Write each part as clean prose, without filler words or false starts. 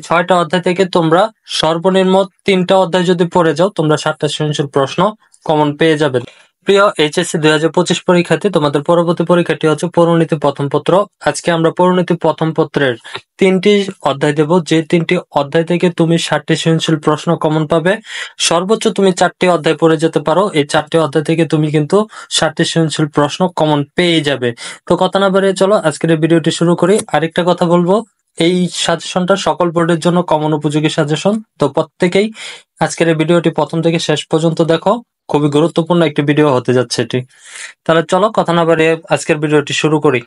6টা অধ্যায় থেকে তোমরা সর্বনিম্ন 3টা অধ্যায় যদি পড়ে যাও, তোমরা 7টা সৃজনশীল প্রশ্ন কমন পেয়ে যাবে। প্রিয় এইচএসসি 2025 পরীক্ষার্থী, তোমাদের পরবর্তী পরীক্ষাটি হচ্ছে পরিণতি প্রথম পত্র। আজকে আমরা পরিণতি প্রথম পত্রের 3টি অধ্যায় দেব, যে 3টি অধ্যায় থেকে তুমি 7টি সৃজনশীল প্রশ্ন কমন পাবে। সর্বোচ্চ তুমি 4টি অধ্যায় পড়ে যেতে পারো, এই 4টি অধ্যায় থেকে তুমি কিন্তু 7টি সৃজনশীল প্রশ্ন কমন পেয়ে যাবে। তো কথা না বাড়িয়ে চলো আজকের এই ভিডিওটি শুরু করি। আরেকটা কথা বলবো, এই সাজেশনটা সকল বোর্ডের জন্য কমন উপযোগী সাজেশন। তো প্রত্যেকেই আজকের এই ভিডিওটি প্রথম থেকে শেষ পর্যন্ত দেখো, খুবই গুরুত্বপূর্ণ একটি ভিডিও হতে যাচ্ছে এটি। তাহলে চলো কথা না বাড়িয়ে আজকের ভিডিওটি শুরু করি।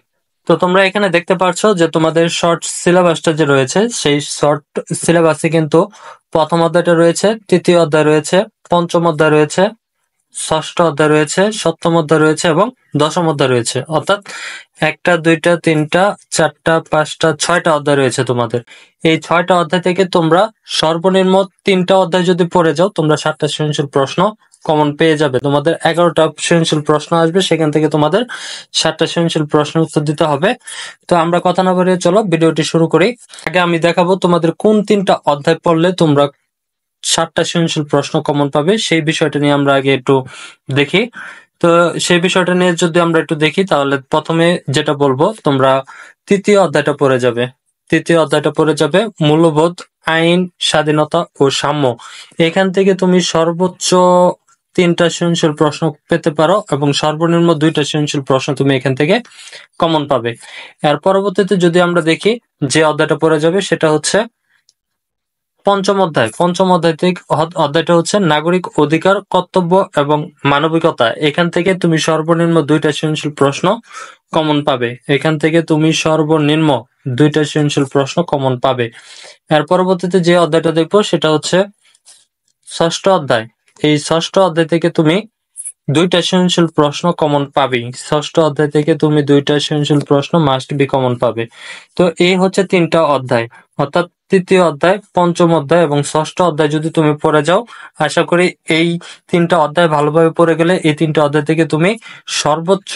তো তোমরা এখানে দেখতে পাচ্ছ যে তোমাদের শর্ট সিলেবাসটা যে রয়েছে, সেই শর্ট সিলেবাসে কিন্তু প্রথম অধ্যায়টা রয়েছে, তৃতীয় অধ্যায় রয়েছে, পঞ্চম অধ্যায় রয়েছে, ষষ্ঠ অধ্যায় রয়েছে, সপ্তম অধ্যায় রয়েছে এবং দশম অধ্যায় রয়েছে। অর্থাৎ 1টা 2টা 3টা 4টা 5টা 6টা অধ্যায় রয়েছে তোমাদের। এই 6টা অধ্যায় থেকে তোমরা সর্বনিম্ন 3টা অধ্যায় যদি পড়ে যাও, তোমরা 7টা সৃজনশীল প্রশ্ন কমন পেয়ে যাবে। তোমাদের 11টা সৃজনশীল প্রশ্ন আসবে, সেখান থেকে তোমাদের 7টা সৃজনশীল প্রশ্নের উত্তর দিতে হবে। তো আমরা কথা না বাড়িয়ে চলো ভিডিওটি শুরু করি। আগে আমি দেখাবো তোমাদের কোন 3টা অধ্যায় পড়লে তোমরা 7টা সৃজনশীল প্রশ্ন কমন পাবে, সেই বিষয়টা নিয়ে আমরা আগে একটু দেখি। তো সেই বিষয়টা নিয়ে যদি আমরা একটু দেখি, তাহলে প্রথমে যেটা বলবো, তোমরা তৃতীয় অধ্যায়টা পড়ে যাবে। তৃতীয় অধ্যায়টা পড়ে যাবে মূল্যবোধ, আইন, স্বাধীনতা ও সাম্য। এখান থেকে তুমি সর্বোচ্চ 3টা সৃজনশীল প্রশ্ন পেতে পারো এবং সর্বনিম্ন 2টা সৃজনশীল প্রশ্ন তুমি এখান থেকে কমন পাবে। এর পরবর্তীতে যদি আমরা দেখি, যে অধ্যায়টা পড়ে যাবে সেটা হচ্ছে পঞ্চম অধ্যায়। পঞ্চম অধ্যায় থেকে অধ্যায়টা হচ্ছে নাগরিক অধিকার, কর্তব্য এবং মানবিকতা। এখান থেকে তুমি সর্বনিম্ন 2টা সৃজনশীল প্রশ্ন কমন পাবে। এখান থেকে তুমি সর্বনিম্ন 2টা সৃজনশীল প্রশ্ন কমন পাবে। এর পরবর্তীতে যে অধ্যায়টা দেখবো সেটা হচ্ছে ষষ্ঠ অধ্যায়। এই ষষ্ঠ অধ্যায় থেকে তুমি 2টা সৃজনশীল প্রশ্ন কমন পাবেই। ষষ্ঠ অধ্যায় থেকে তুমি 2টা সৃজনশীল প্রশ্ন মাস্ট বি কমন পাবে। তো এই হচ্ছে 3টা অধ্যায়, অর্থাৎ তৃতীয় অধ্যায়, পঞ্চম অধ্যায় এবং ষষ্ঠ অধ্যায় যদি তুমি পড়ে যাও, আশা করি এই 3টা অধ্যায় ভালোভাবে পড়ে গেলে এই 3টা অধ্যায় থেকে তুমি সর্বোচ্চ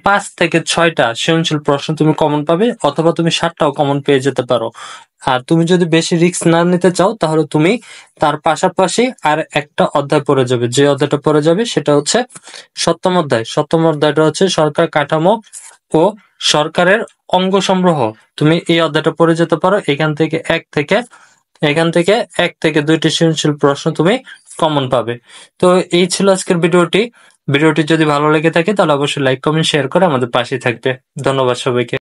5 থেকে 6টা সৃজনশীল প্রশ্ন তুমি কমন পাবে, অথবা তুমি 7টাও কমন পেয়ে যেতে পারো। আর তুমি যদি বেশি রিস্ক না নিতে চাও, তাহলে তুমি তার পাশাপাশি আর একটা অধ্যায় পড়ে যাবে। যে অধ্যায়টা পড়ে যাবে সেটা হচ্ছে সপ্তম অধ্যায়। সপ্তম অধ্যায়টা হচ্ছে সরকার কাঠামো ও সরকারের অঙ্গ সংগ্রহ। তুমি এই অধ্যায়টা পড়ে যেতে পারো। এখান থেকে এক থেকে 2টি সৃজনশীল প্রশ্ন তুমি কমন পাবে। তো এই ছিল আজকের ভিডিওটি। ভিডিওটি যদি ভালো লেগে থাকে তাহলে অবশ্যই লাইক, কমেন্ট, শেয়ার করে আমাদের পাশে থাকবে। ধন্যবাদ সবাইকে।